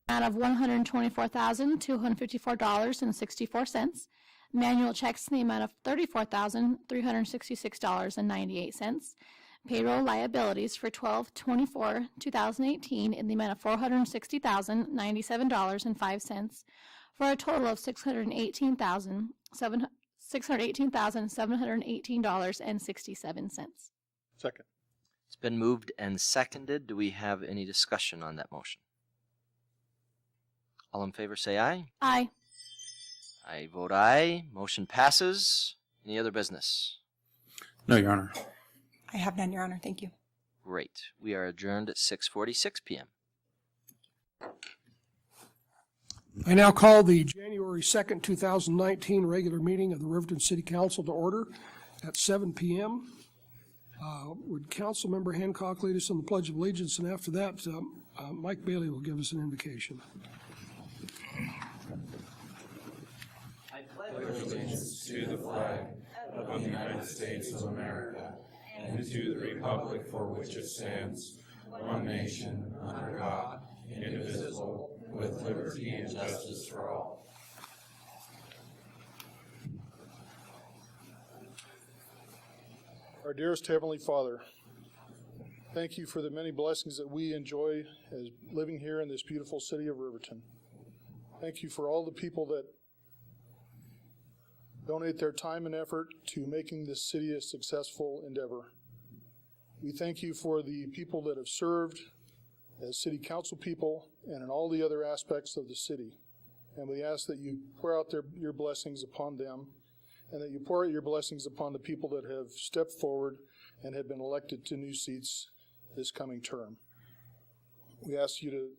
amount of $124,254.64. Manual checks in the amount of $34,366.98. Payroll liabilities for 12/24/2018 in the amount of $460,097.05 for a total of $618,718.67. Second. It's been moved and seconded. Do we have any discussion on that motion? All in favor say aye. Aye. I vote aye. Motion passes. Any other business? No, Your Honor. I have none, Your Honor. Thank you. Great. We are adjourned at 6:46 p.m. I now call the January 2nd, 2019 regular meeting of the Riverton City Council to order at 7 p.m. Would Councilmember Hancock lead us in the Pledge of Allegiance, and after that, Mike Bailey will give us an invocation. I pledge allegiance to the flag of the United States of America and to the republic for which it stands, one nation, under God, indivisible, with liberty and justice for all. Our dearest Heavenly Father, thank you for the many blessings that we enjoy as living here in this beautiful city of Riverton. Thank you for all the people that donate their time and effort to making this city a successful endeavor. We thank you for the people that have served as city council people and in all the other aspects of the city. And we ask that you pour out your blessings upon them, and that you pour out your blessings upon the people that have stepped forward and have been elected to new seats this coming term. We ask you to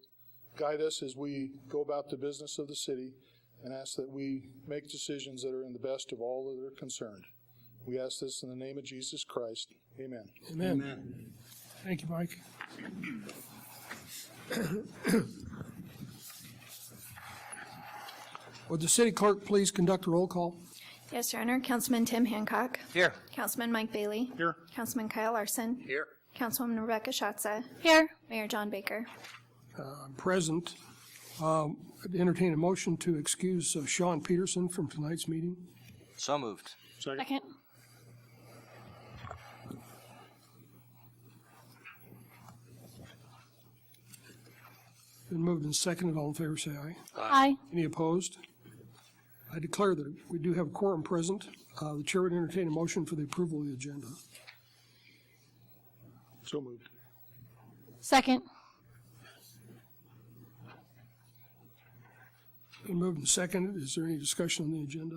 guide us as we go about the business of the city, and ask that we make decisions that are in the best of all that are concerned. We ask this in the name of Jesus Christ. Amen. Amen. Amen. Thank you, Mike. Would the city clerk please conduct a roll call? Yes, Your Honor. Councilman Tim Hancock. Here. Councilman Mike Bailey. Here. Councilman Kyle Larson. Here. Councilwoman Rebecca Schatza. Here. Mayor John Baker. Present. I'd entertain a motion to excuse Sean Peterson from tonight's meeting. So moved. Second. Been moved and seconded. All in favor say aye. Aye. Any opposed? I declare that we do have a quorum present. The chair would entertain a motion for the approval of the agenda. So moved. Second. Been moved and seconded. Is there any discussion on the agenda?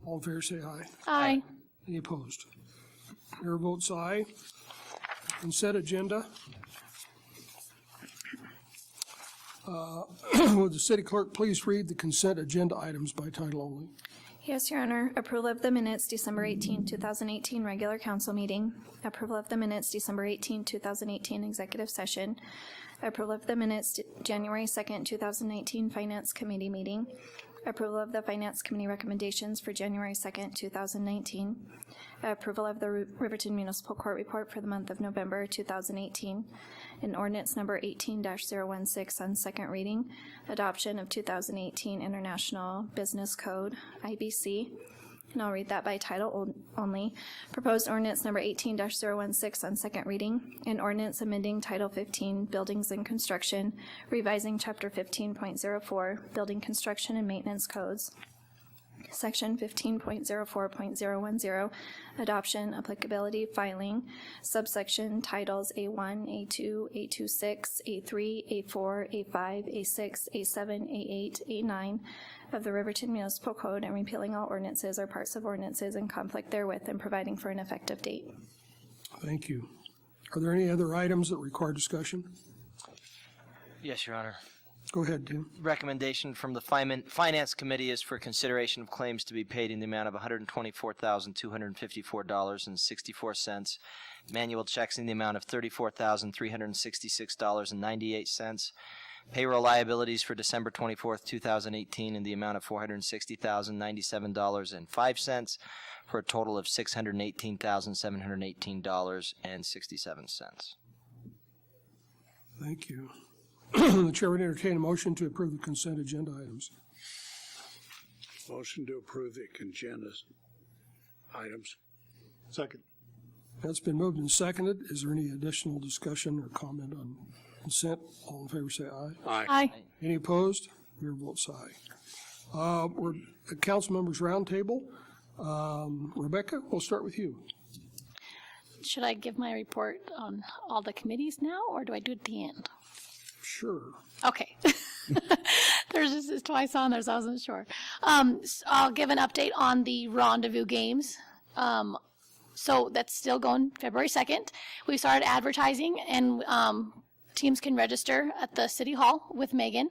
All in favor say aye. Aye. Any opposed? Chair votes aye. Consent agenda. Would the city clerk please read the consent agenda items by title only? Yes, Your Honor. Approval of the minutes December 18, 2018 regular council meeting. Approval of the minutes December 18, 2018 executive session. Approval of the minutes January 2nd, 2019 Finance Committee meeting. Approval of the Finance Committee recommendations for January 2nd, 2019. Approval of the Riverton Municipal Court report for the month of November 2018. An ordinance number 18-016 on second reading. Adoption of 2018 International Business Code, IBC. And I'll read that by title only. Proposed ordinance number 18-016 on second reading. An ordinance amending Title 15, Buildings and Construction, revising Chapter 15.04, Building Construction and Maintenance Codes. Section 15.04.010, Adoption, Applicability, Filing, subsection titles A1, A2, A26, A3, A4, A5, A6, A7, A8, A9 of the Riverton Municipal Code, and repealing all ordinances or parts of ordinances in conflict therewith and providing for an effective date. Thank you. Are there any other items that require discussion? Yes, Your Honor. Go ahead, Tim. Recommendation from the Finance Committee is for consideration of claims to be paid in the amount of $124,254.64. Manual checks in the amount of $34,366.98. Payroll liabilities for December 24th, 2018 in the amount of $460,097.05 for a total of $618,718.67. Thank you. The chair would entertain a motion to approve the consent agenda items. Motion to approve the consent items. Second. That's been moved and seconded. Is there any additional discussion or comment on consent? All in favor say aye. Aye. Aye. Any opposed? Your vote's aye. We're at council members roundtable. Rebecca, we'll start with you. Should I give my report on all the committees now, or do I do it at the end? Sure. Okay. There's just twice on there, so I wasn't sure. So I'll give an update on the rendezvous games. So that's still going February 2nd. We started advertising, and teams can register at the City Hall with Megan.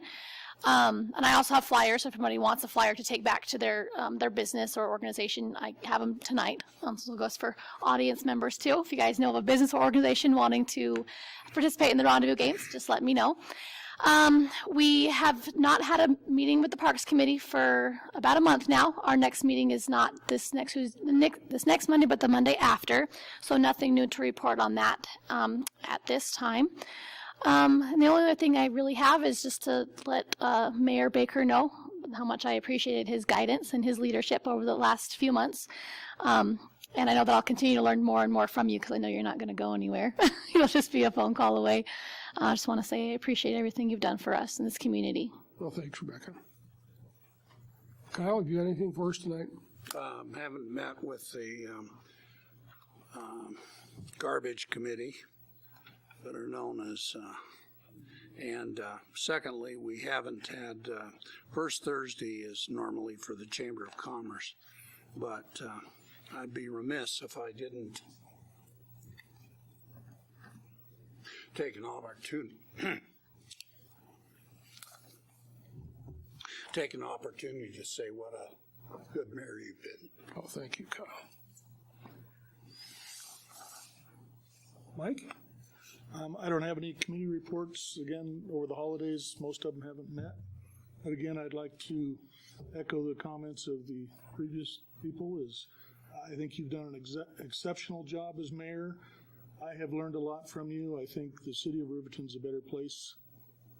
And I also have flyers, so if anybody wants a flyer to take back to their business or organization, I have them tonight. So it goes for audience members too. If you guys know of a business or organization wanting to participate in the rendezvous games, just let me know. We have not had a meeting with the Parks Committee for about a month now. Our next meeting is not this next Monday, but the Monday after. So nothing new to report on that at this time. And the only other thing I really have is just to let Mayor Baker know how much I appreciated his guidance and his leadership over the last few months. And I know that I'll continue to learn more and more from you because I know you're not going to go anywhere. You'll just be a phone call away. I just want to say I appreciate everything you've done for us in this community. Well, thanks, Rebecca. Kyle, have you got anything for us tonight? Haven't met with the garbage committee that are known as, and secondly, we haven't had, first Thursday is normally for the Chamber of Commerce, but I'd be remiss if I didn't take an opportunity to say what a good mayor you've been. Oh, thank you, Kyle. Mike? I don't have any committee reports. Again, over the holidays, most of them haven't met. But again, I'd like to echo the comments of the previous people. I think you've done an exceptional job as mayor. I have learned a lot from you. I think the city of Riverton's a better place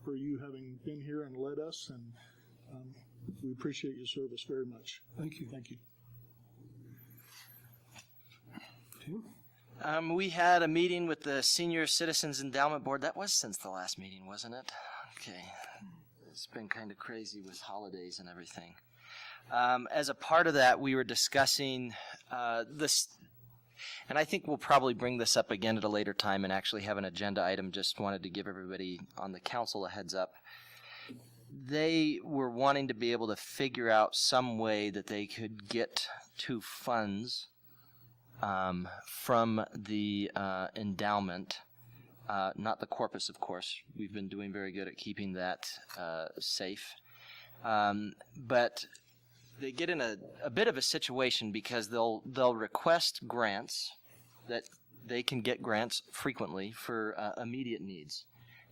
for you having been here and led us, and we appreciate your service very much. Thank you. Thank you. Tim? We had a meeting with the Senior Citizens Endowment Board. That was since the last meeting, wasn't it? Okay. It's been kind of crazy with holidays and everything. As a part of that, we were discussing this, and I think we'll probably bring this up again at a later time and actually have an agenda item. Just wanted to give everybody on the council a heads up. They were wanting to be able to figure out some way that they could get to funds from the endowment, not the corpus, of course. We've been doing very good at keeping that safe. But they get in a bit of a situation because they'll request grants, that they can get grants frequently for immediate needs.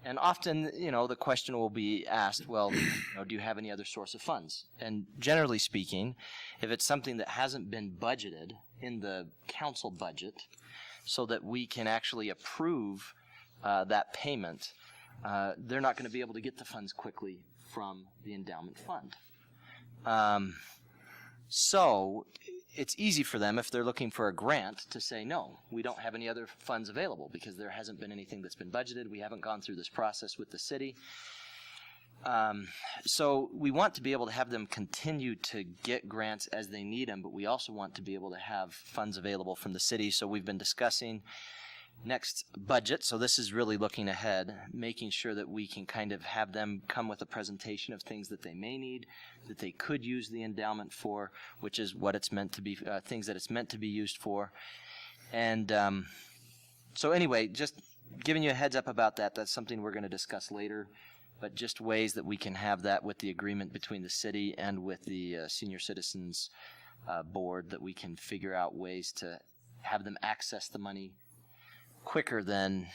And often, the question will be asked, well, do you have any other source of funds? And generally speaking, if it's something that hasn't been budgeted in the council budget so that we can actually approve that payment, they're not going to be able to get the funds quickly from the endowment fund. So it's easy for them, if they're looking for a grant, to say, no, we don't have any other funds available because there hasn't been anything that's been budgeted. We haven't gone through this process with the city. So we want to be able to have them continue to get grants as they need them, but we also want to be able to have funds available from the city. So we've been discussing next budget, so this is really looking ahead, making sure that we can kind of have them come with a presentation of things that they may need, that they could use the endowment for, which is what it's meant to be, things that it's meant to be used for. And so anyway, just giving you a heads up about that. That's something we're going to discuss later, but just ways that we can have that with the agreement between the city and with the Senior Citizens Board, that we can figure out ways to have them access the money quicker than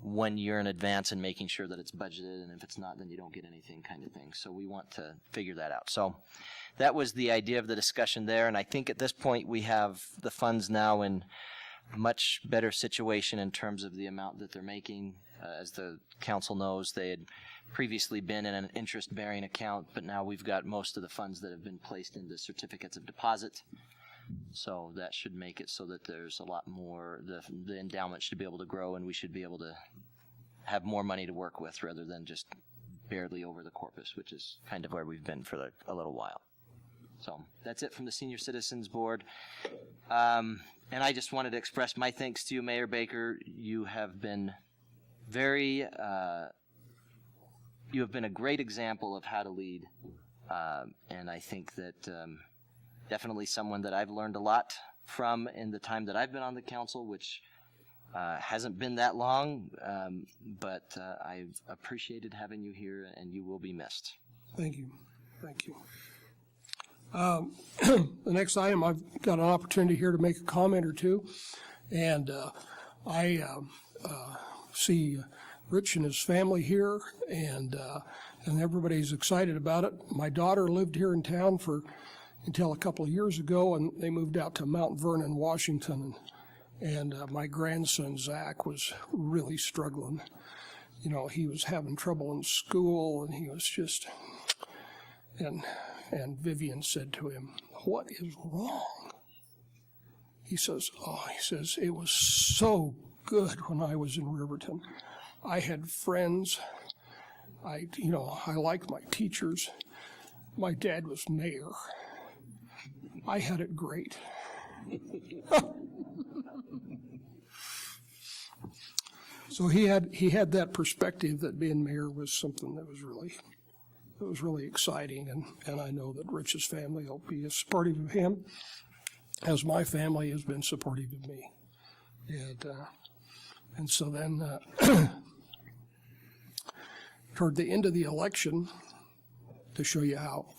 1 year in advance and making sure that it's budgeted, and if it's not, then you don't get anything, kind of thing. So we want to figure that out. So that was the idea of the discussion there, and I think at this point we have the funds now in a much better situation in terms of the amount that they're making. As the council knows, they had previously been in an interest-bearing account, but now we've got most of the funds that have been placed into certificates of deposit. So that should make it so that there's a lot more, the endowment should be able to grow, and we should be able to have more money to work with rather than just barely over the corpus, which is kind of where we've been for a little while. So that's it from the Senior Citizens Board. And I just wanted to express my thanks to you, Mayor Baker. You have been you have been a great example of how to lead. And I think that definitely someone that I've learned a lot from in the time that I've been on the council, which hasn't been that long, but I've appreciated having you here, and you will be missed. Thank you. Thank you. The next item, I've got an opportunity here to make a comment or two. And I see Rich and his family here, and everybody's excited about it. My daughter lived here in town until a couple of years ago, and they moved out to Mount Vernon, Washington. And my grandson, Zach, was really struggling. You know, he was having trouble in school, and he was just, and Vivian said to him, "What is wrong?" He says, "It was so good when I was in Riverton. I had friends. I liked my teachers. My dad was mayor. I had it great." So he had that perspective that being mayor was something that was really exciting, and I know that Rich's family will be as supportive of him as my family has been supportive of me. And so then toward the end of the election, to show you how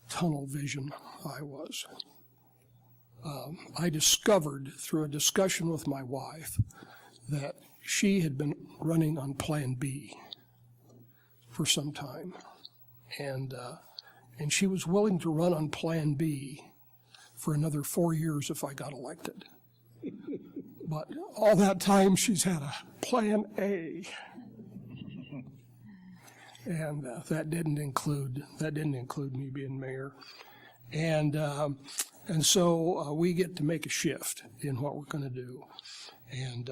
tunnel vision I was, I discovered through a discussion with my wife that she had been running on Plan B for some time, and she was willing to run on Plan B for another 4 years if I got elected. But all that time she's had a Plan A, and that didn't include me being mayor, and so we get to make a shift in what we're going to do, and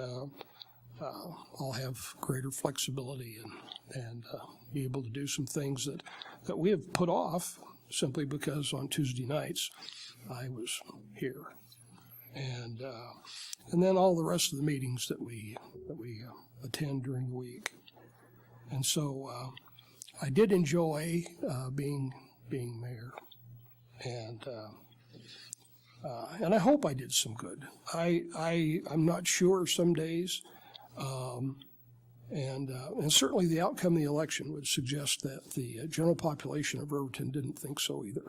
I'll have greater flexibility and be able to do some things that we have put off simply because on Tuesday nights I was here, and then all the rest of the meetings that we attend during the week, and so I did enjoy being mayor, and I hope I did some good. I'm not sure some days. And certainly the outcome of the election would suggest that the general population of Riverton didn't think so either.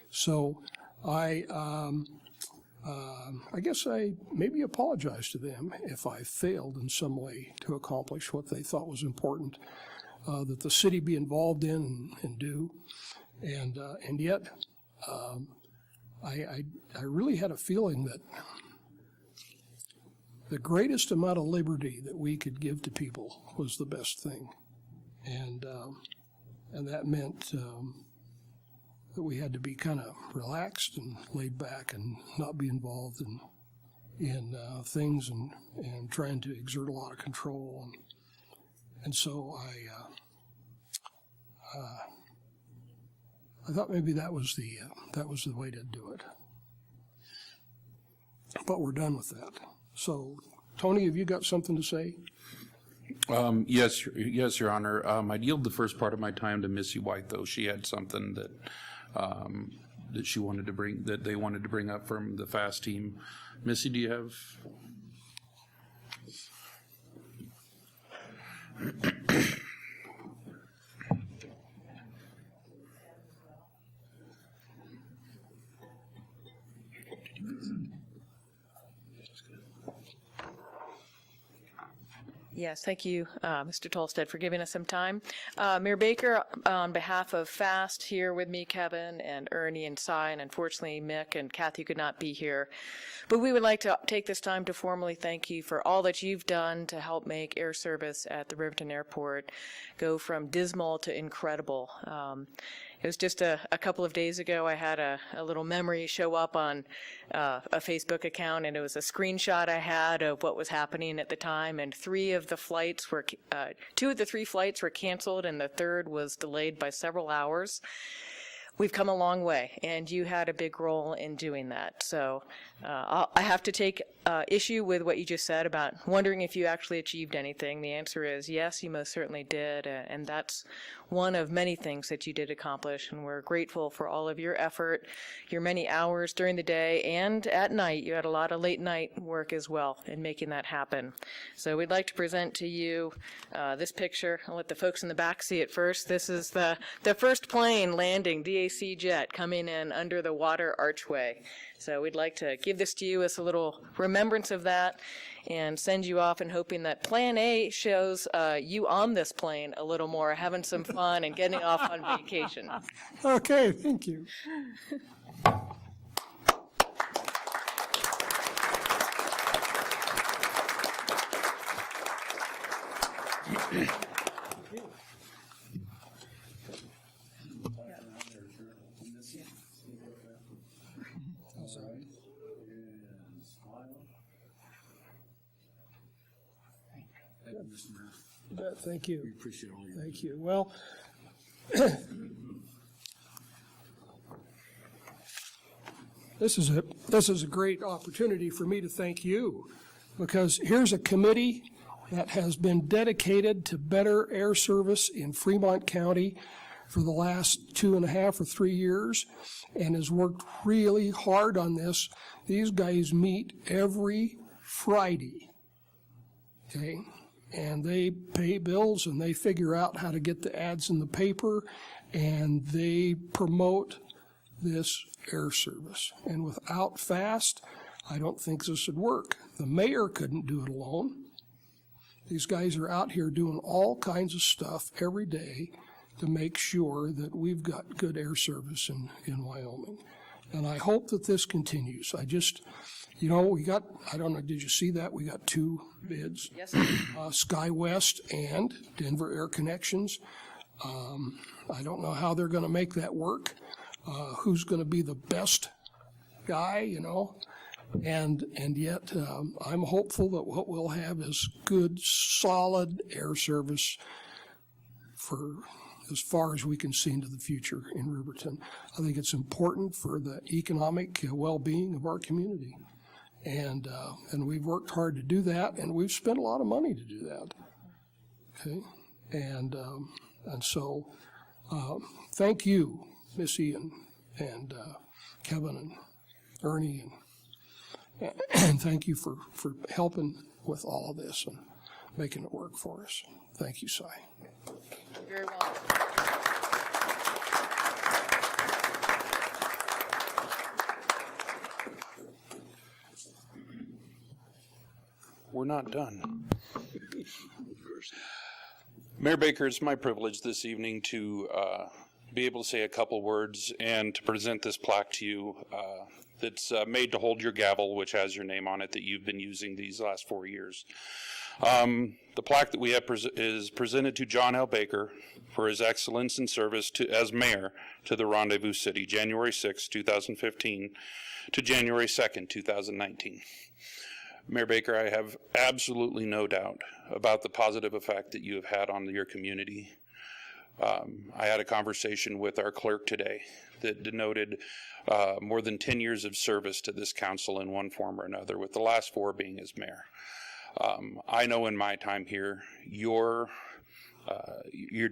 So I guess I maybe apologize to them if I failed in some way to accomplish what they thought was important, that the city be involved in and do. And yet I really had a feeling that the greatest amount of liberty that we could give to people was the best thing, and that meant that we had to be kind of relaxed and laid back and not be involved in things and trying to exert a lot of control, and so I thought maybe that was the way to do it, but we're done with that. So, Tony, have you got something to say? Yes, Your Honor. I'd yield the first part of my time to Missy White, though. She had something that she wanted to bring, that they wanted to bring up from the FAST team. Missy, do you have? Yes, thank you, Mr. Tolstead, for giving us some time. Mayor Baker, on behalf of FAST, here with me, Kevin and Ernie and Cy, and unfortunately Mick and Kathy could not be here. But we would like to take this time to formally thank you for all that you've done to help make air service at the Riverton Airport go from dismal to incredible. It was just a couple of days ago, I had a little memory show up on a Facebook account, and it was a screenshot I had of what was happening at the time, and two of the 3 flights were canceled, and the third was delayed by several hours. We've come a long way, and you had a big role in doing that. So I have to take issue with what you just said about wondering if you actually achieved anything. The answer is yes, you most certainly did, and that's one of many things that you did accomplish, and we're grateful for all of your effort, your many hours during the day and at night. You had a lot of late night work as well in making that happen. So we'd like to present to you this picture. I'll let the folks in the back see it first. This is the first plane landing, DAC jet, coming in under the water archway. So we'd like to give this to you as a little remembrance of that and send you off and hoping that Plan A shows you on this plane a little more, having some fun and getting off on vacation. Okay, thank you. Thank you. We appreciate all your. Thank you. Well, this is a great opportunity for me to thank you, because here's a committee that has been dedicated to better air service in Fremont County for the last 2.5 or 3 years and has worked really hard on this. These guys meet every Friday, okay? And they pay bills and they figure out how to get the ads in the paper, and they promote this air service. And without FAST, I don't think this would work. The mayor couldn't do it alone. These guys are out here doing all kinds of stuff every day to make sure that we've got good air service in Wyoming. And I hope that this continues. We got, I don't know, did you see that? We got 2 bids. Yes. SkyWest and Denver Air Connections. I don't know how they're going to make that work. Who's going to be the best guy, And yet I'm hopeful that what we'll have is good, solid air service for as far as we can see into the future in Riverton. I think it's important for the economic well-being of our community. And we've worked hard to do that, and we've spent a lot of money to do that. Okay, and so thank you, Missy and Kevin and Ernie, and thank you for helping with all of this and making it work for us. Thank you, Cy. You're very welcome. We're not done. Mayor Baker, it's my privilege this evening to be able to say a couple words and to present this plaque to you that's made to hold your gavel, which has your name on it, that you've been using these last 4 years. The plaque that we have is presented to John L. Baker for his excellence in service as mayor to the Rendezvous City, January 6, 2015 to January 2nd, 2019. Mayor Baker, I have absolutely no doubt about the positive effect that you have had on your community. I had a conversation with our clerk today that denoted more than 10 years of service to this council in one form or another, with the last 4 being as mayor. I know in my time here, your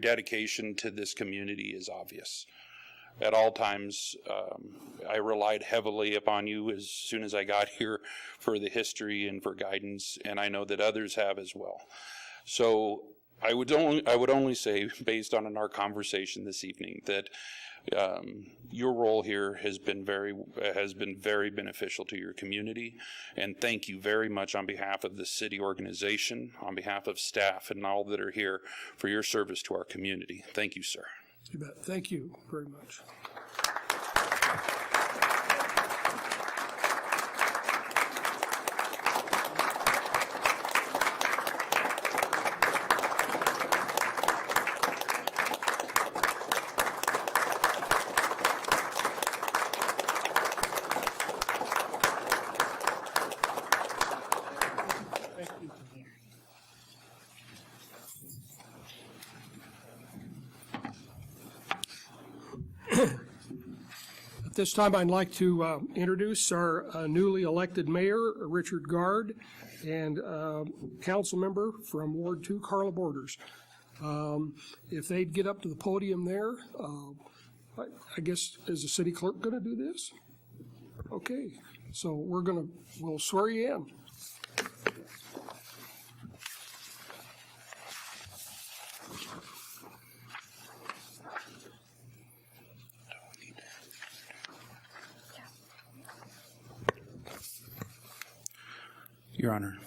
dedication to this community is obvious. At all times, I relied heavily upon you as soon as I got here for the history and for guidance, and I know that others have as well. So I would only say, based on our conversation this evening, that your role here has been very beneficial to your community, and thank you very much on behalf of the city organization, on behalf of staff and all that are here, for your service to our community. Thank you, sir. You bet. Thank you very much. At this time, I'd like to introduce our newly elected mayor, Richard Gard, and council member from Ward 2, Karla Borders. If they'd get up to the podium there, I guess, is the city clerk going to do this? Okay, so we'll swear you in. Your Honor,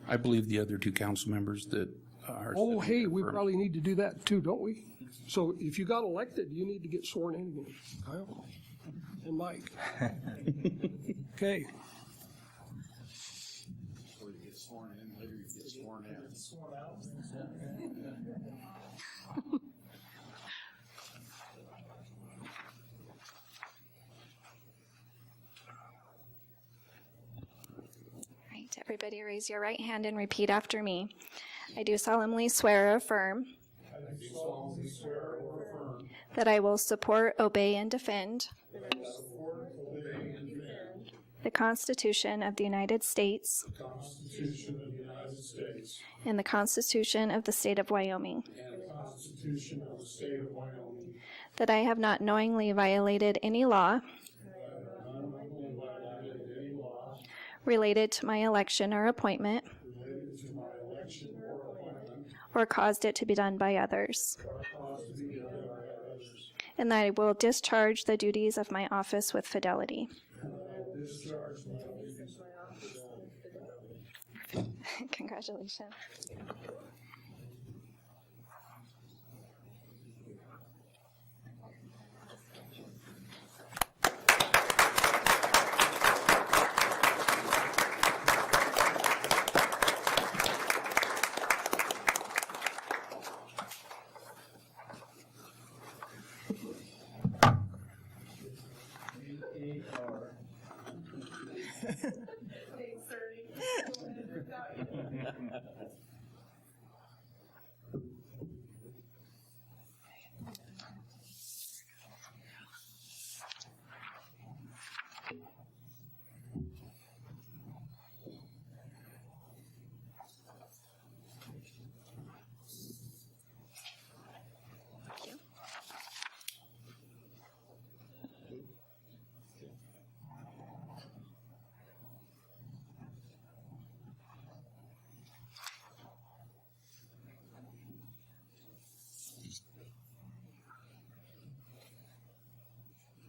I believe the other two council members that are... Oh, hey, we probably need to do that too, don't we? So if you got elected, you need to get sworn in again. Kyle and Mike. Okay. Before you get sworn in, later you get sworn in. Sworn out. Right, everybody raise your right hand and repeat after me. I do solemnly swear or affirm that I will support, obey, and defend the Constitution of the United States and the Constitution of the State of Wyoming, that I have not knowingly violated any law related to my election or appointment, or caused it to be done by others, and that I will discharge the duties of my office with fidelity. Congratulations.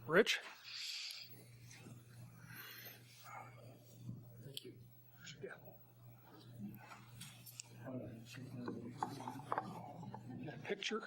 Rich? Thank you. Yeah. Got a picture?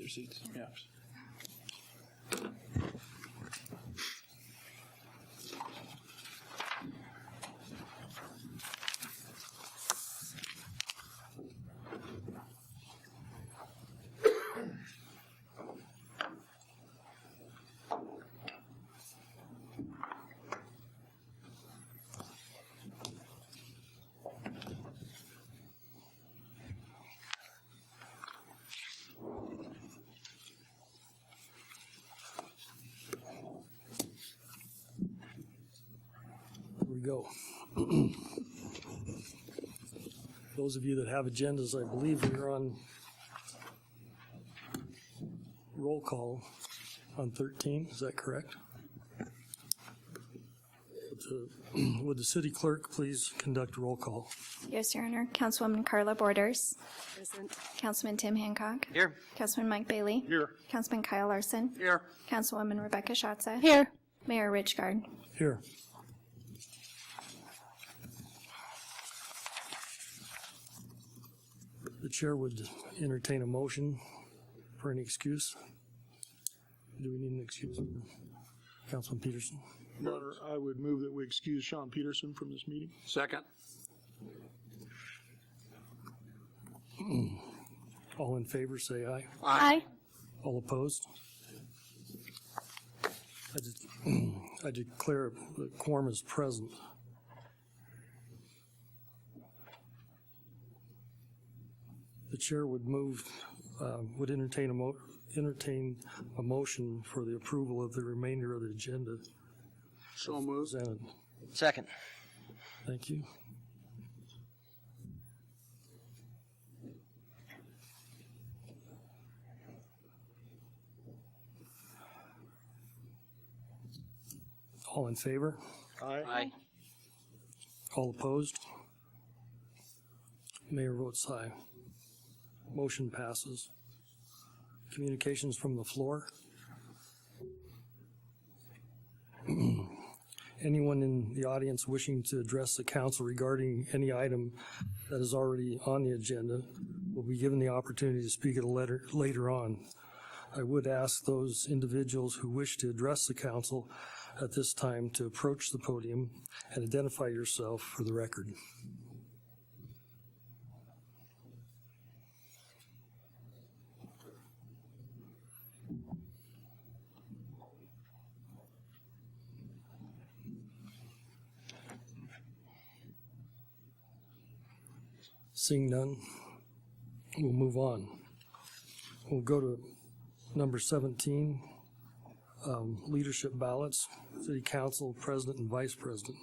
Seats. Yeah. go. Those of you that have agendas, I believe we're on roll call on 13. Is that correct? Would the city clerk please conduct roll call? Yes, Your Honor. Councilwoman Karla Borders. Present. Councilman Tim Hancock. Here. Councilman Mike Bailey. Here. Councilman Kyle Larson. Here. Councilwoman Rebecca Schatza. Here. Mayor Rich Gard. Here. The chair would entertain a motion for any excuse. Do we need an excuse? Councilman Peterson? Your Honor, I would move that we excuse Sean Peterson from this meeting. Second. All in favor, say aye. Aye. All opposed? I declare the quorum is present. The chair would would entertain a motion for the approval of the remainder of the agenda. So moved. Presented. Second. Thank you. All in favor? Aye. All opposed? Mayor votes aye. Motion passes. Communications from the floor. Anyone in the audience wishing to address the council regarding any item that is already on the agenda will be given the opportunity to speak at a later on. I would ask those individuals who wish to address the council at this time to approach the podium and identify yourself for the record. Seeing none, we'll move on. We'll go to number 17, leadership ballots, city council, president and vice president.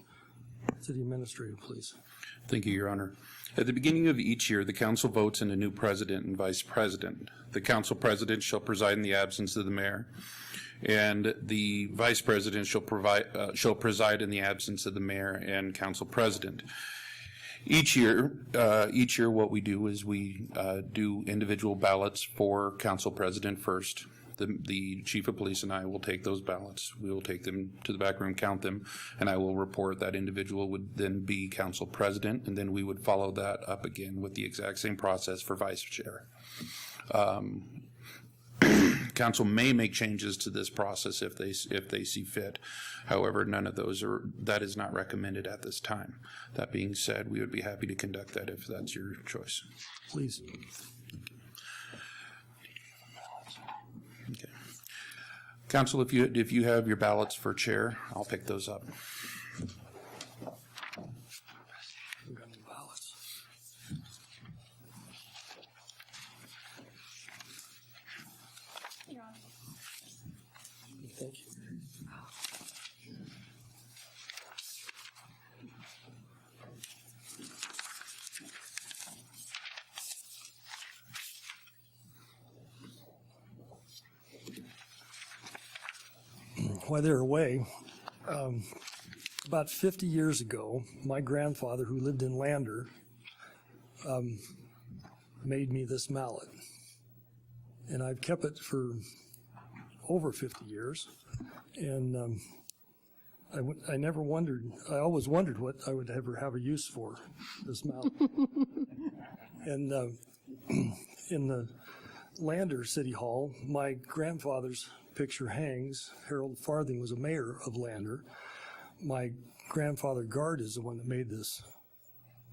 City administrator, please. Thank you, Your Honor. At the beginning of each year, the council votes in a new president and vice president. The council president shall preside in the absence of the mayor, and the vice president shall preside in the absence of the mayor and council president. Each year, what we do is we do individual ballots for council president first. The chief of police and I will take those ballots. We will take them to the back room, count them, and I will report that individual would then be council president, and then we would follow that up again with the exact same process for vice chair. Council may make changes to this process if they see fit. However, none of those that is not recommended at this time. That being said, we would be happy to conduct that if that's your choice. Please. Okay. Council, if you have your ballots for chair, I'll pick those up. We've got the ballots. Thank you. While they're away, about 50 years ago, my grandfather, who lived in Lander, made me this mallet. And I've kept it for over 50 years. And I never wondered, I always wondered what I would ever have a use for, this mallet. And in the Lander City Hall, my grandfather's picture hangs. Harold Farthing was a mayor of Lander. My grandfather Gard is the one that made this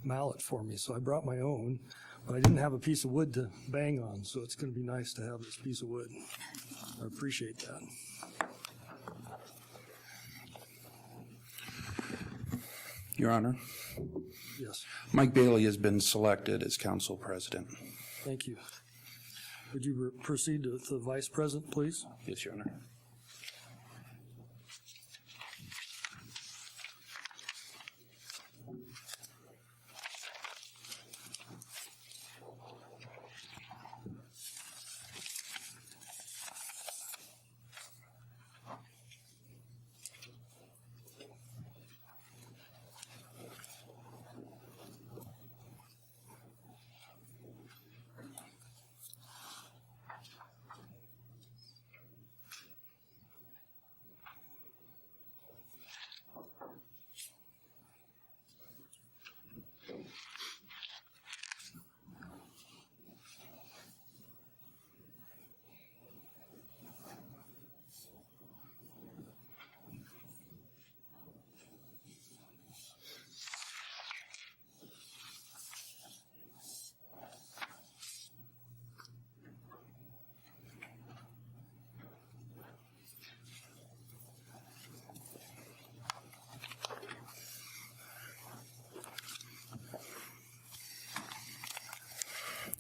mallet for me, so I brought my own, but I didn't have a piece of wood to bang on, so it's going to be nice to have this piece of wood. I appreciate that. Your Honor, Yes, Mike Bailey has been selected as council president. thank you. Would you proceed to the vice president, please? Yes, Your Honor.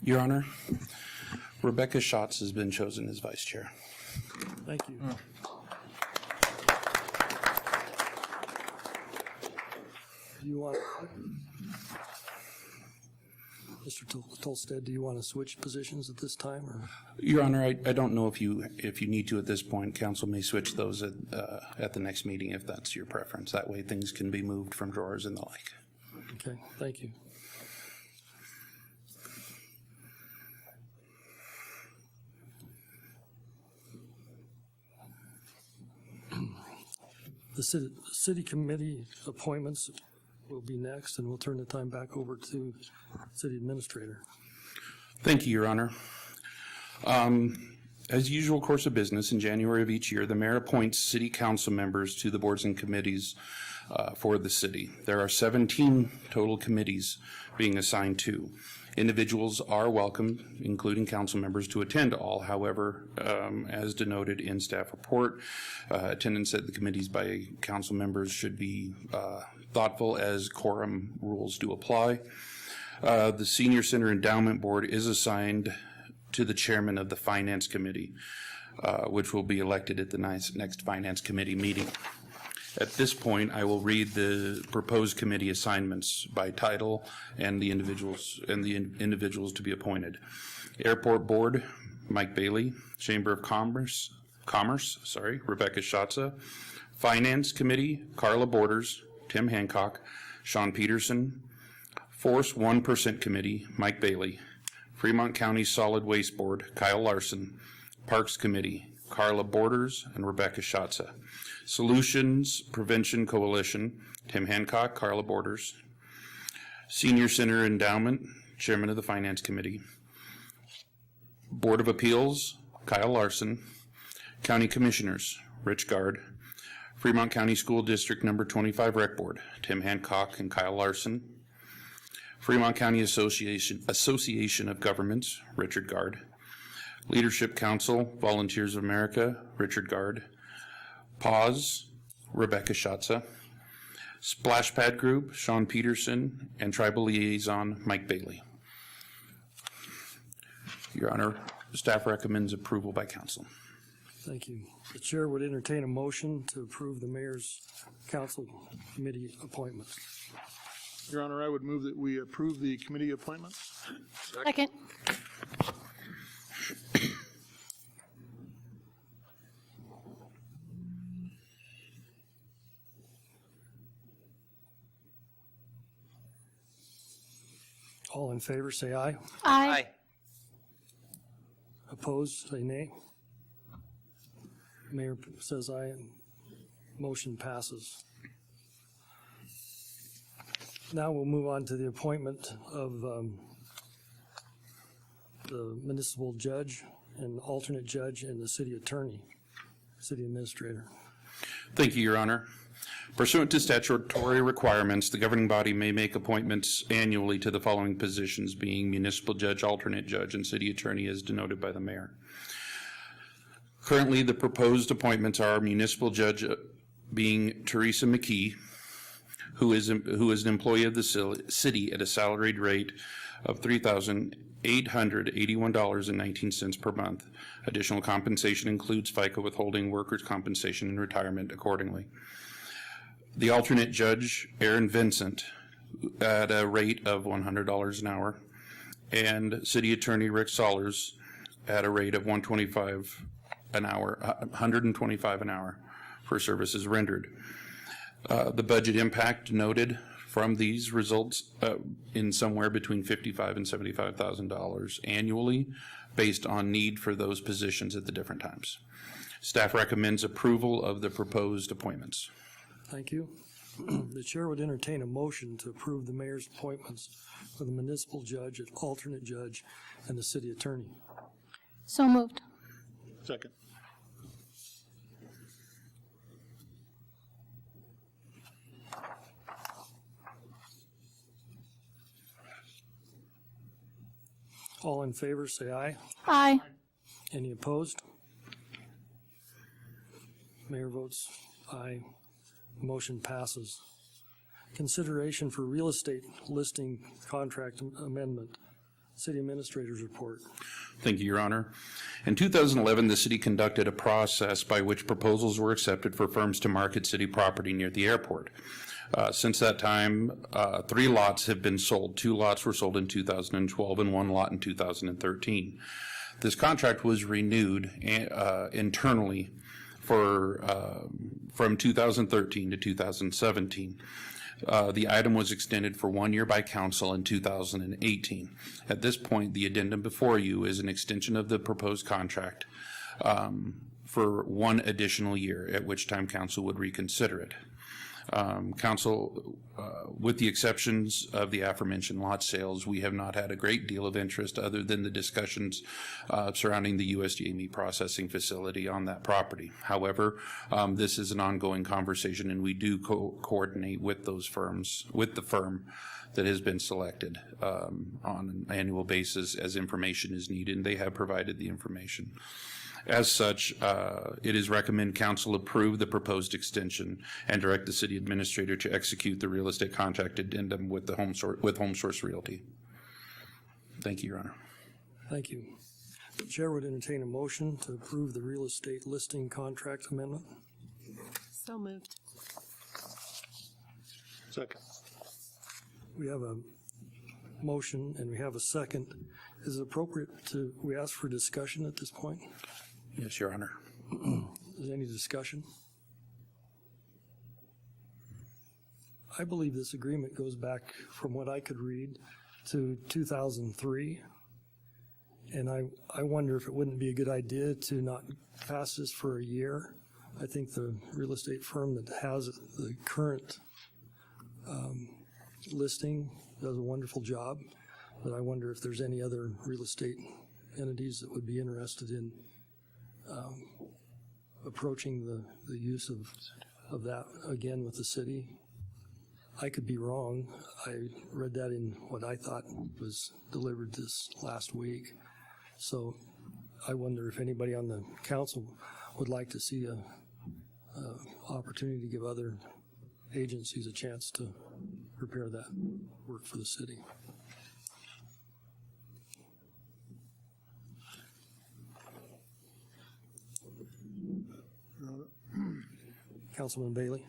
Your Honor, Rebecca Schatz has been chosen as vice chair. Thank you. Do you want, Mr. Tolstead, do you want to switch positions at this time, or? Your Honor, I don't know if you need to at this point. Council may switch those at the next meeting if that's your preference. That way things can be moved from drawers and the like. Okay, thank you. The city committee appointments will be next, and we'll turn the time back over to city administrator. Thank you, Your Honor. As usual course of business, in January of each year, the mayor appoints city council members to the boards and committees for the city. There are 17 total committees being assigned to. Individuals are welcome, including council members, to attend all. However, as denoted in staff report, attendance at the committees by council members should be thoughtful as quorum rules do apply. The Senior Center Endowment Board is assigned to the chairman of the Finance Committee, which will be elected at the next Finance Committee meeting. At this point, I will read the proposed committee assignments by title and the individuals to be appointed. Airport Board, Mike Bailey. Chamber of Commerce, Rebecca Schatz. Finance Committee, Karla Borders, Tim Hancock, Sean Peterson. Force 1% Committee, Mike Bailey. Fremont County Solid Waste Board, Kyle Larson. Parks Committee, Karla Borders and Rebecca Schatz. Solutions Prevention Coalition, Tim Hancock, Karla Borders. Senior Center Endowment, Chairman of the Finance Committee. Board of Appeals, Kyle Larson. County Commissioners, Rich Gard. Fremont County School District Number 25 Rec Board, Tim Hancock and Kyle Larson. Fremont County Association of Governments, Richard Gard. Leadership Council, Volunteers of America, Richard Gard. Pause, Rebecca Schatz. Splash Pad Group, Sean Peterson, and Tribal Liaison, Mike Bailey. Your Honor, staff recommends approval by council. Thank you. The chair would entertain a motion to approve the mayor's council committee appointments. Your Honor, I would move that we approve the committee appointments. Second. All in favor, say aye. Aye. Opposed, say nay. Mayor says aye, and motion passes. Now we'll move on to the appointment of the municipal judge and alternate judge and the city attorney, city administrator. Thank you, Your Honor. Pursuant to statutory requirements, the governing body may make appointments annually to the following positions, being municipal judge, alternate judge, and city attorney as denoted by the mayor. Currently, the proposed appointments are municipal judge being Teresa McKee, who is an employee of the city at a salaried rate of $3,881.19 per month. Additional compensation includes FICA withholding, workers' compensation, and retirement accordingly. The alternate judge, Aaron Vincent, at a rate of $100 an hour, and city attorney Rick Sollers at a rate of $125 an hour for services rendered. The budget impact noted from these results in somewhere between $55,000 and $75,000 annually, based on need for those positions at the different times. Staff recommends approval of the proposed appointments. Thank you. The chair would entertain a motion to approve the mayor's appointments for the municipal judge, alternate judge, and the city attorney. So moved. Second. All in favor, say aye. Aye. Any opposed? Mayor votes aye. Motion passes. Consideration for real estate listing contract amendment, City Administrator's report. Thank you, Your Honor. In 2011, the city conducted a process by which proposals were accepted for firms to market city property near the airport. Since that time, 3 lots have been sold. 2 lots were sold in 2012 and 1 lot in 2013. This contract was renewed internally from 2013 to 2017. The item was extended for 1 year by council in 2018. At this point, the addendum before you is an extension of the proposed contract for 1 additional year, at which time council would reconsider it. Council, with the exceptions of the aforementioned lot sales, we have not had a great deal of interest other than the discussions surrounding the USDA meat processing facility on that property. However, this is an ongoing conversation, and we do coordinate with those firms, with the firm that has been selected on an annual basis as information is needed, and they have provided the information. As such, it is recommended council approve the proposed extension and direct the city administrator to execute the real estate contract addendum with Home Source Realty. Thank you, Your Honor. Thank you. The chair would entertain a motion to approve the real estate listing contract amendment. So moved. Second. We have a motion and we have a second. Is it appropriate we ask for discussion at this point? Yes, Your Honor. Is there any discussion? I believe this agreement goes back, from what I could read, to 2003. And I wonder if it wouldn't be a good idea to not pass this for a year. I think the real estate firm that has the current listing does a wonderful job, but I wonder if there's any other real estate entities that would be interested in approaching the use of that again with the city. I could be wrong. I read that in what I thought was delivered this last week. So I wonder if anybody on the council would like to see a opportunity to give other agencies a chance to prepare that work for the city. Councilman Bailey.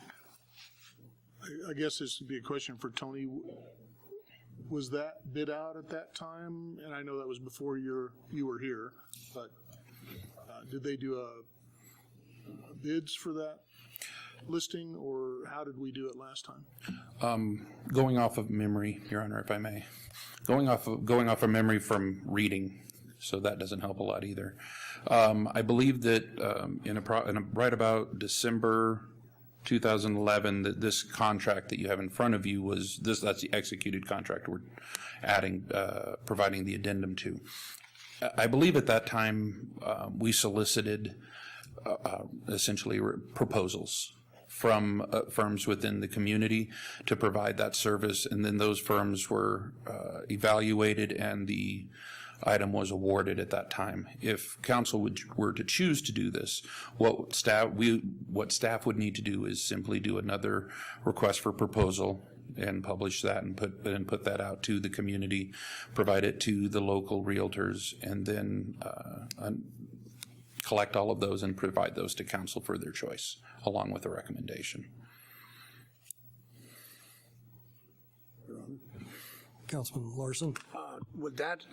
I guess this would be a question for Tony. Was that bid out at that time? And I know that was before you were here, but did they do bids for that listing, or how did we do it last time? Going off of memory, Your Honor, if I may, going off of memory from reading, so that doesn't help a lot either. I believe that right about December 2011, that this contract that you have in front of you that's the executed contract we're providing the addendum to. I believe at that time we solicited essentially proposals from firms within the community to provide that service, and then those firms were evaluated and the item was awarded at that time. If council were to choose to do this, what staff would need to do is simply do another request for proposal and publish that and put that out to the community, provide it to the local realtors, and then collect all of those and provide those to council for their choice, along with a recommendation. Councilman Larson. Would that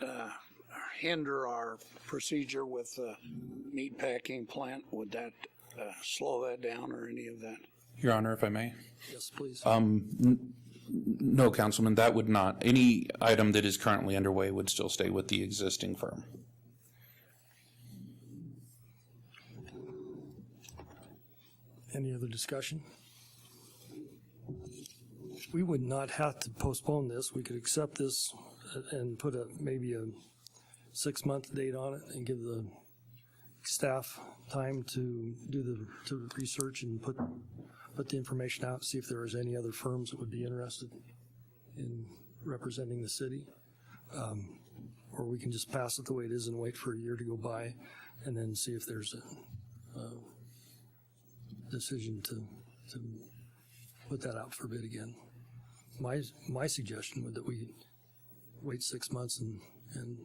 hinder our procedure with the meat packing plant? Would that slow that down or any of that? Your Honor, if I may? Yes, please. No, Councilman, that would not. Any item that is currently underway would still stay with the existing firm. Any other discussion? We would not have to postpone this. We could accept this and put maybe a 6-month date on it and give the staff time to do the research and put the information out, see if there is any other firms that would be interested in representing the city. Or we can just pass it the way it is and wait for a year to go by and then see if there's a decision to put that out for bid again. My suggestion would that we wait 6 months and and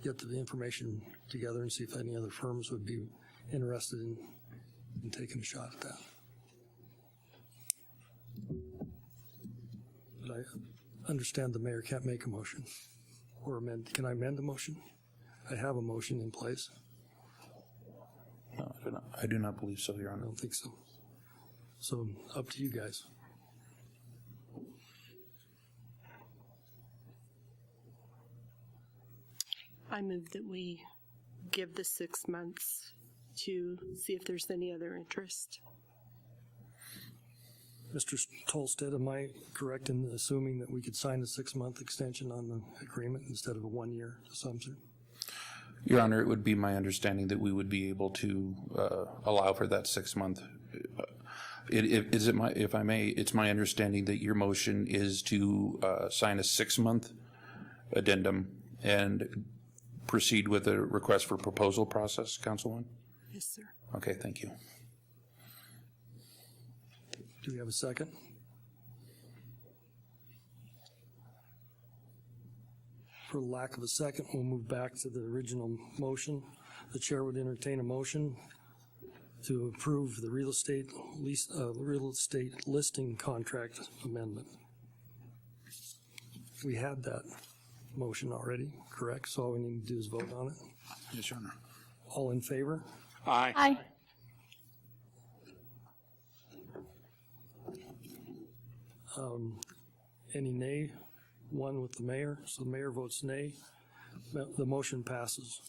get the information together and see if any other firms would be interested in taking a shot at that. But I understand the mayor can't make a motion or amend. Can I amend the motion? I have a motion in place. No, I do not believe so, Your I Honor. don't think so. So up to you guys. I move that we give the 6 months to see if there's any other interest. Mr. Tolstead, am I correct in assuming that we could sign a 6-month extension on the agreement instead of a 1-year assumption? Your Honor, it would be my understanding that we would be able to allow for that 6-month. If I may, it's my understanding that your motion is to sign a 6-month addendum and proceed with a request for proposal process, Councilwoman? Yes, sir. Okay, thank you. Do we have a second? For lack of a second, we'll move back to the original motion. The chair would entertain a motion to approve the real estate listing contract amendment. We had that motion already, correct? So all we need to do is vote on it. Yes, Your Honor. All in favor? Aye. Aye. Any nay? One with the mayor, so the mayor votes nay. The motion passes.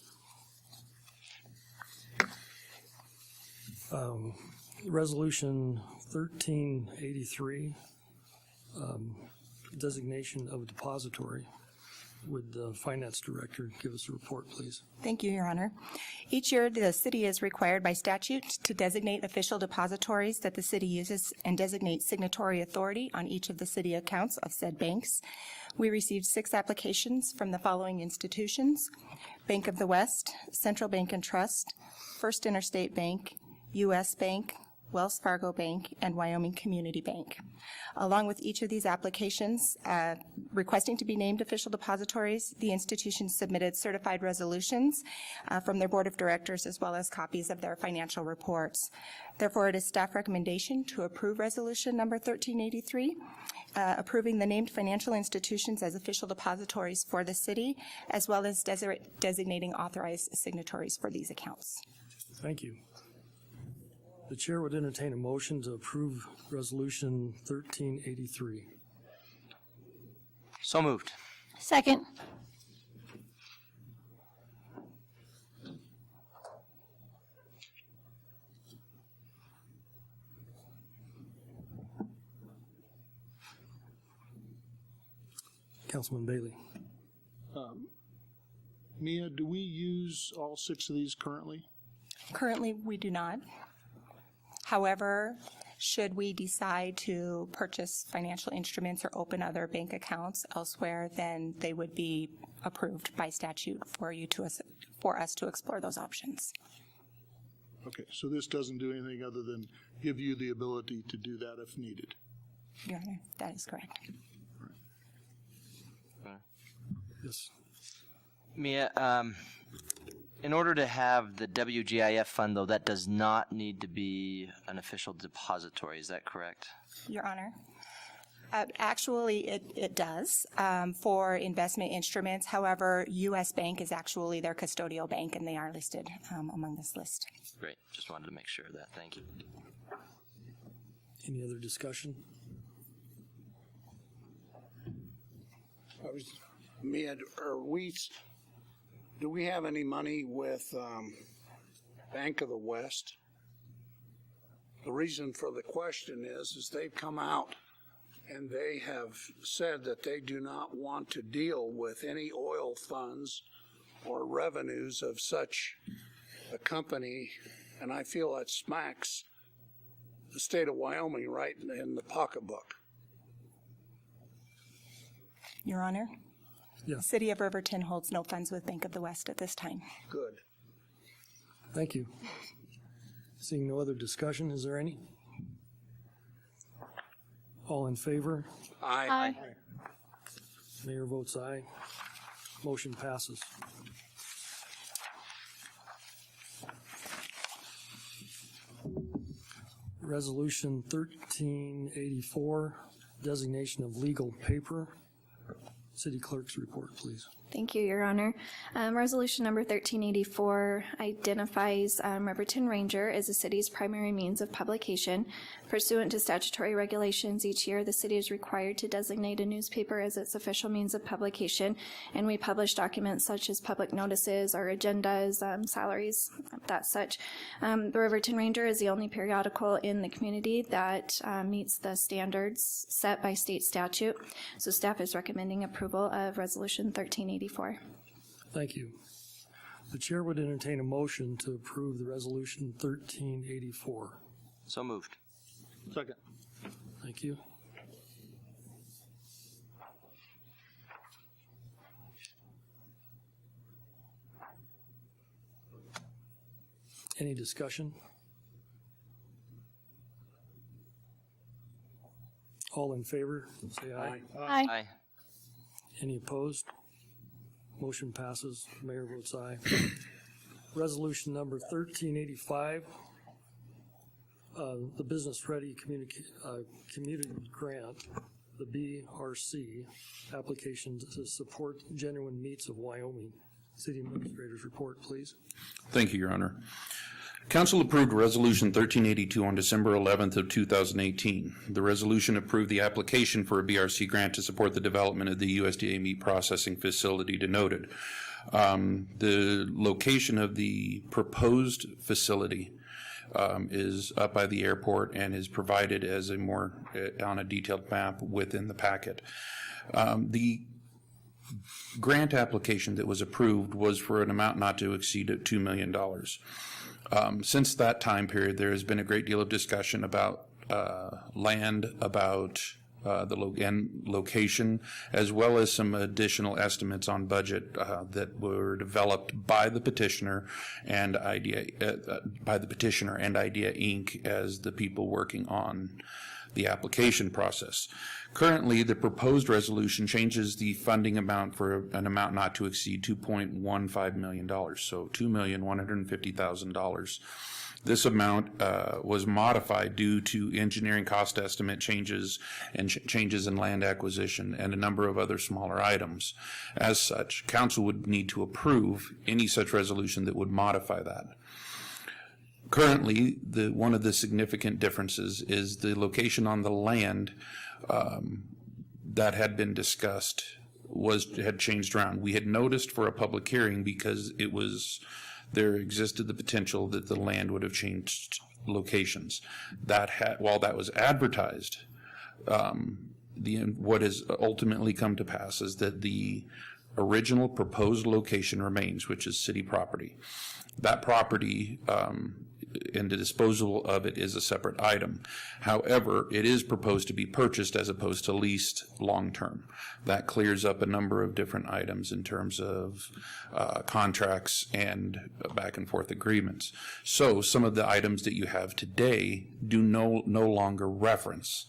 Resolution 1383, designation of a depository. Would the finance director give us a report, please? Thank you, Your Honor. Each year, the city is required by statute to designate official depositories that the city uses and designate signatory authority on each of the city accounts of said banks. We received 6 applications from the following institutions: Bank of the West, Central Bank and Trust, First Interstate Bank, U.S. Bank, Wells Fargo Bank, and Wyoming Community Bank. Along with each of these applications requesting to be named official depositories, the institutions submitted certified resolutions from their board of directors as well as copies of their financial reports. Therefore, it is staff recommendation to approve resolution number 1383, approving the named financial institutions as official depositories for the city, as well as designating authorized signatories for these accounts. Thank you. The chair would entertain a motion to approve resolution 1383. So moved. Second. Councilman Bailey. Mia, do we use all 6 of these currently? Currently, we do not. However, should we decide to purchase financial instruments or open other bank accounts elsewhere, then they would be approved by statute for us to explore those options. Okay, so this doesn't do anything other than give you the ability to do that if needed. Your Honor, that is correct. Yes. Mia, in order to have the WGIF fund, though, that does not need to be an official depository. Is that correct? Your Honor, actually, it does for investment instruments. However, U.S. Bank is actually their custodial bank, and they are listed among this list. Great. Just wanted to make sure of that. Thank you. Any other discussion? Mia, do we have any money with Bank of the West? The reason for the question is they've come out and they have said that they do not want to deal with any oil funds or revenues of such a company, and I feel that smacks the state of Wyoming right in the pocketbook. Your Honor? Yeah. The City of Riverton holds no funds with Bank of the West at this time. Good. Thank you. Seeing no other discussion, is there any? All in favor? Aye. Aye. Mayor votes aye. Motion passes. Resolution 1384, designation of legal paper. City Clerk's report, please. Thank you, Your Honor. Resolution number 1384 identifies Riverton Ranger as the city's primary means of publication. Pursuant to statutory regulations, each year the city is required to designate a newspaper as its official means of publication, and we publish documents such as public notices or agendas, salaries, that such. The Riverton Ranger is the only periodical in the community that meets the standards set by state statute. So staff is recommending approval of Resolution 1384. Thank you. The chair would entertain a motion to approve the resolution 1384. So moved. Second. Thank you. Any discussion? All in favor, say aye. Aye. Aye. Any opposed? Motion passes. Mayor votes aye. Resolution number 1385, the Business Ready Community Grant, the BRC, application to support genuine meats of Wyoming. City Administrator's report, please. Thank you, Your Honor. Council approved Resolution 1382 on December 11th of 2018. The resolution approved the application for a BRC grant to support the development of the USDA meat processing facility denoted. The location of the proposed facility is up by the airport and is provided as on a detailed map within the packet. The grant application that was approved was for an amount not to exceed $2 million. Since that time period, there has been a great deal of discussion about land, about the location, as well as some additional estimates on budget that were developed by the petitioner and Idea Inc. as the people working on the application process. Currently, the proposed resolution changes the funding amount for an amount not to exceed $2.15 million, so $2,150,000. This amount was modified due to engineering cost estimate changes and changes in land acquisition and a number of other smaller items. As such, council would need to approve any such resolution that would modify that. Currently, one of the significant differences is the location on the land that had been discussed had changed around. We had noticed for a public hearing because there existed the potential that the land would have changed locations. While that was advertised, what has ultimately come to pass is that the original proposed location remains, which is city property. That property and the disposal of it is a separate item. However, it is proposed to be purchased as opposed to leased long-term. That clears up a number of different items in terms of contracts and back and forth agreements. So some of the items that you have today do no longer reference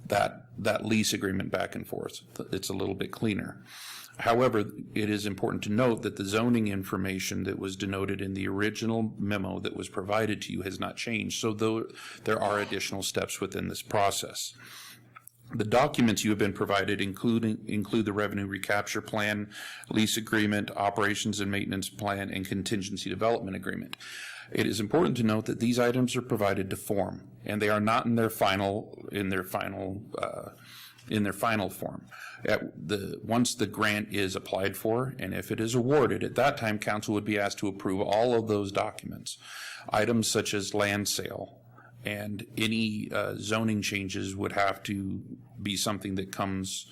that lease agreement back and forth. It's a little bit cleaner. However, it is important to note that the zoning information that was denoted in the original memo that was provided to you has not changed, so there are additional steps within this process. The documents you have been provided include the revenue recapture plan, lease agreement, operations and maintenance plan, and contingency development agreement. It is important to note that these items are provided to form, and they are not in their final form. Once the grant is applied for, and if it is awarded, at that time, council would be asked to approve all of those documents. Items such as land sale and any zoning changes would have to be something that comes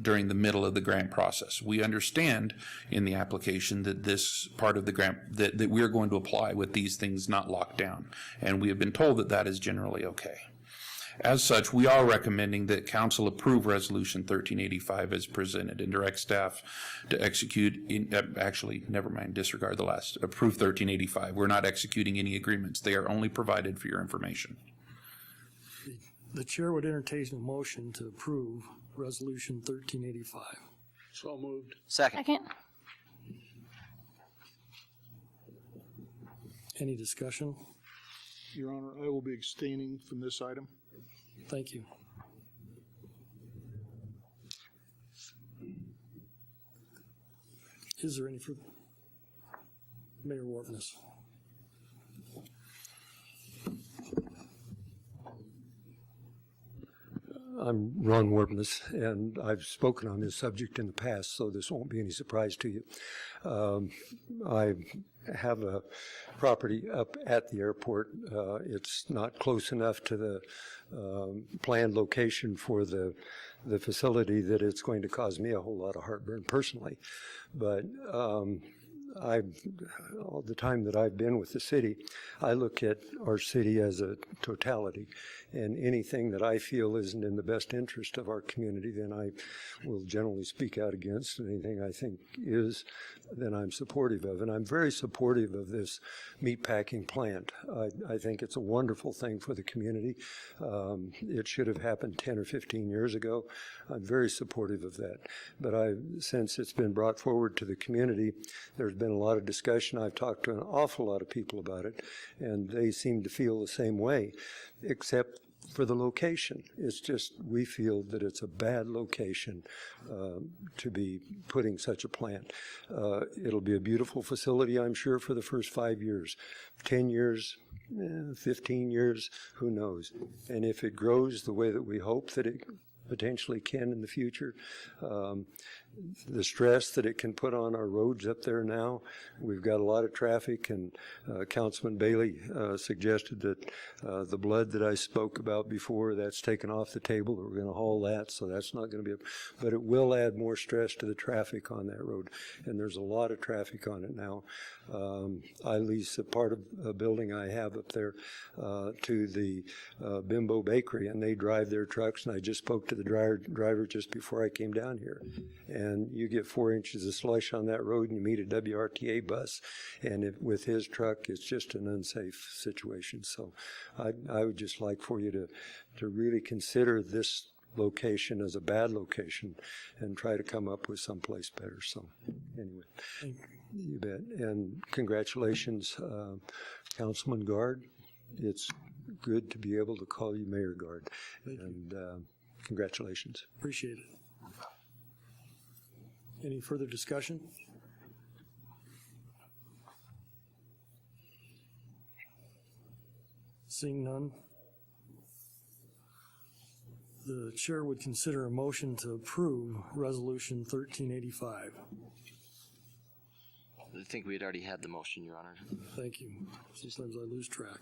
during the middle of the grant process. We understand in the application that this part of the grant, that we are going to apply with these things not locked down, and we have been told that that is generally okay. As such, we are recommending that council approve Resolution 1385 as presented and direct staff to execute, disregard the last, approve 1385. We're not executing any agreements. They are only provided for your information. The chair would entertain a motion to approve Resolution 1385. So moved. Second. Second. Any discussion? Your Honor, I will be abstaining from this item. Thank you. Is there any further? Mayor Wartness. I'm Ron Wartness, and I've spoken on this subject in the past, so this won't be any surprise to you. I have a property up at the airport. It's not close enough to the planned location for the facility that it's going to cause me a whole lot of heartburn personally. But all the time that I've been with the city, I look at our city as a totality, and anything that I feel isn't in the best interest of our community, then I will generally speak out against. And anything I think is, then I'm supportive of. And I'm very supportive of this meatpacking plant. I think it's a wonderful thing for the community. It should have happened 10 or 15 years ago. I'm very supportive of that. But since it's been brought forward to the community, there's been a lot of discussion. I've talked to an awful lot of people about it, and they seem to feel the same way, except for the location. It's just, we feel that it's a bad location to be putting such a plant. It'll be a beautiful facility, I'm sure, for the first 5 years. 10 years, 15 years, who knows? And if it grows the way that we hope that it potentially can in the future, the stress that it can put on our roads up there now. We've got a lot of traffic, and Councilman Bailey suggested that the blood that I spoke about before, that's taken off the table. We're going to haul that, so that's not going to be, but it will add more stress to the traffic on that road, and there's a lot of traffic on it now. I lease a part of a building I have up there to the Bimbo Bakery, and they drive their trucks, and I just spoke to the driver just before I came down here. And you get 4 inches of slush on that road, and you meet a WRTA bus, and with his truck, it's just an unsafe situation. So I would just like for you to really consider this location as a bad location and try to come up with someplace better. So anyway, you bet. And congratulations, Councilman Gard. It's good to be able to call you Mayor Gard. And congratulations. Appreciate it. Any further discussion? Seeing none, the chair would consider a motion to approve Resolution 1385. I think we had already had the motion, Your Honor. Thank you. Sometimes I lose track.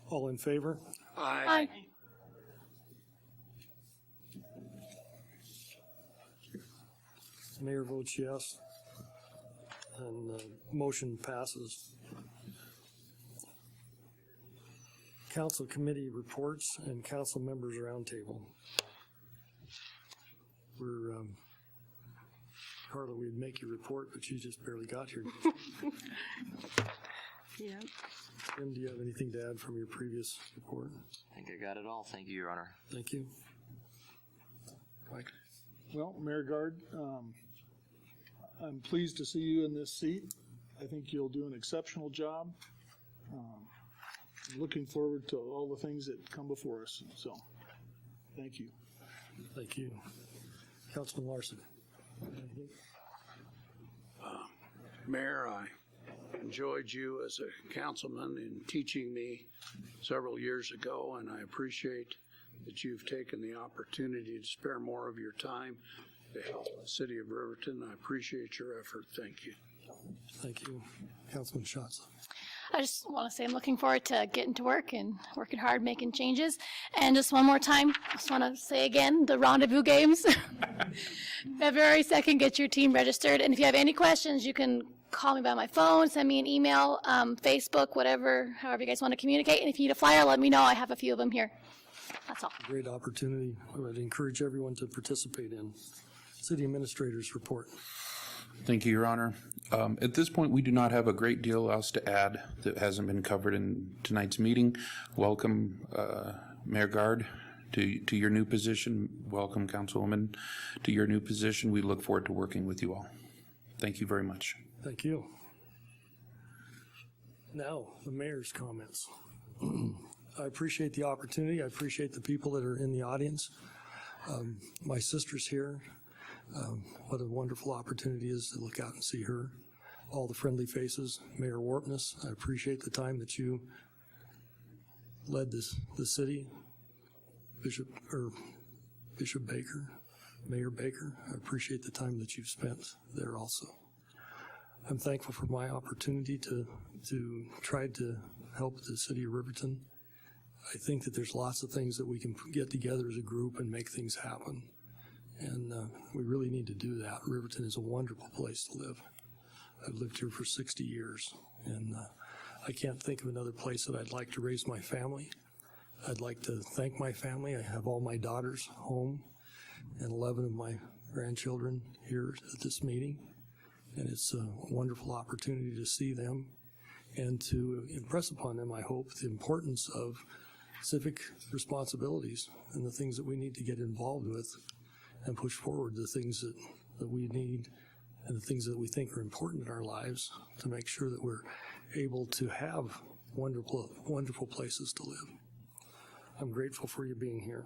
All in favor? Aye. Mayor votes yes, and the motion passes. Council committee reports and council members roundtable. Karla, we'd make your report, but you just barely got here. Yeah. Jim, do you have anything to add from your previous report? I think I got it all. Thank you, Your Honor. Thank you. Mike? Well, Mayor Gard, I'm pleased to see you in this seat. I think you'll do an exceptional job. Looking forward to all the things that come before us. So, thank you. Thank you. Councilman Larson? Mayor, I enjoyed you as a councilman in teaching me several years ago, and I appreciate that you've taken the opportunity to spare more of your time to help the city of Riverton. I appreciate your effort. Thank you. Thank you. Councilman Schatz? I just want to say I'm looking forward to getting to work and working hard, making changes. And just one more time, I just want to say again, the rendezvous games. February 2nd, get your team registered. And if you have any questions, you can call me by my phone, send me an email, Facebook, whatever, however you guys want to communicate. And if you need a flyer, let me know. I have a few of them here. That's all. Great opportunity. I would encourage everyone to participate in. City Administrator's report. Thank you, Your Honor. At this point, we do not have a great deal else to add that hasn't been covered in tonight's meeting. Welcome, Mayor Gard, to your new position. Welcome, Councilwoman, to your new position. We look forward to working with you all. Thank you very much. Thank you. Now, the mayor's comments. I appreciate the opportunity. I appreciate the people that are in the audience. My sister's here. What a wonderful opportunity it is to look out and see her. All the friendly faces. Mayor Warpness, I appreciate the time that you led the city. Bishop Baker, Mayor Baker, I appreciate the time that you've spent there also. I'm thankful for my opportunity to try to help the city of Riverton. I think that there's lots of things that we can get together as a group and make things happen. And we really need to do that. Riverton is a wonderful place to live. I've lived here for 60 years, and I can't think of another place that I'd like to raise my family. I'd like to thank my family. I have all my daughters home and 11 of my grandchildren here at this meeting. And it's a wonderful opportunity to see them and to impress upon them, I hope, the importance of civic responsibilities and the things that we need to get involved with and push forward the things that we need and the things that we think are important in our lives to make sure that we're able to have wonderful, wonderful places to live. I'm grateful for you being here.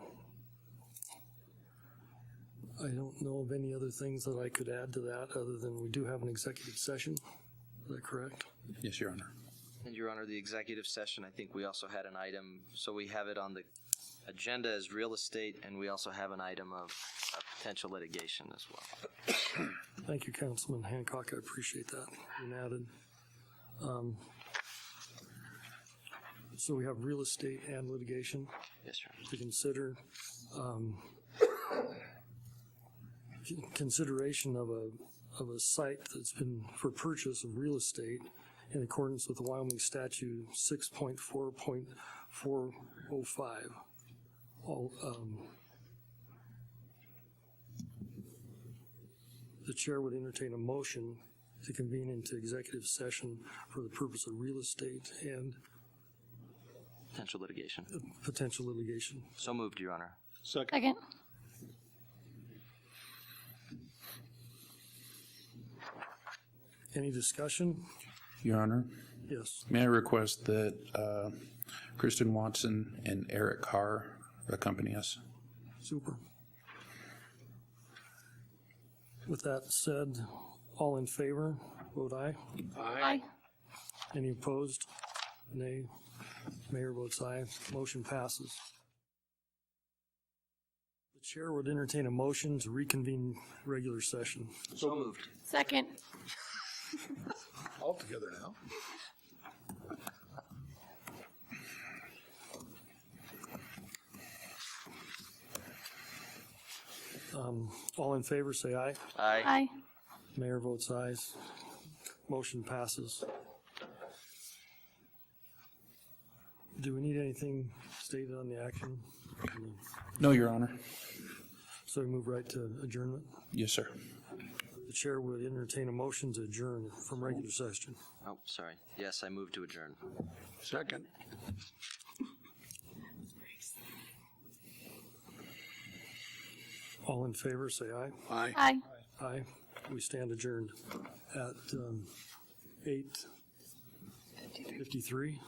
I don't know of any other things that I could add to that other than we do have an executive session. Is that correct? Yes, Your Honor. And Your Honor, the executive session, I think we also had an item, so we have it on the agenda as real estate, and we also have an item of potential litigation as well. Thank you, Councilman Hancock. I appreciate that being added. So we have real estate and litigation Yes, Your Honor. to consider. Consideration of a site that's been for purchase of real estate in accordance with the Wyoming statute 6.4.405. The chair would entertain a motion to convene into executive session for the purpose of real estate and Potential litigation. potential litigation. So moved, Your Honor. Second. Any discussion? Your Honor, Yes. may I request that Kristen Watson and Eric Carr accompany us? Super. With that said, all in favor, vote aye. Aye. Any opposed? Nay. Mayor votes aye. Motion passes. The chair would entertain a motion to reconvene regular session. So moved. Second. All together now. All in favor, say aye. Aye. Aye. Mayor votes aye. Motion passes. Do we need anything stated on the action? No, Your Honor. So we move right to adjournment. Yes, sir. The chair would entertain a motion to adjourn from regular session. Oh, sorry. Yes, I move to adjourn. Second. All in favor, say aye. Aye. Aye. Aye. We stand adjourned at 8:53.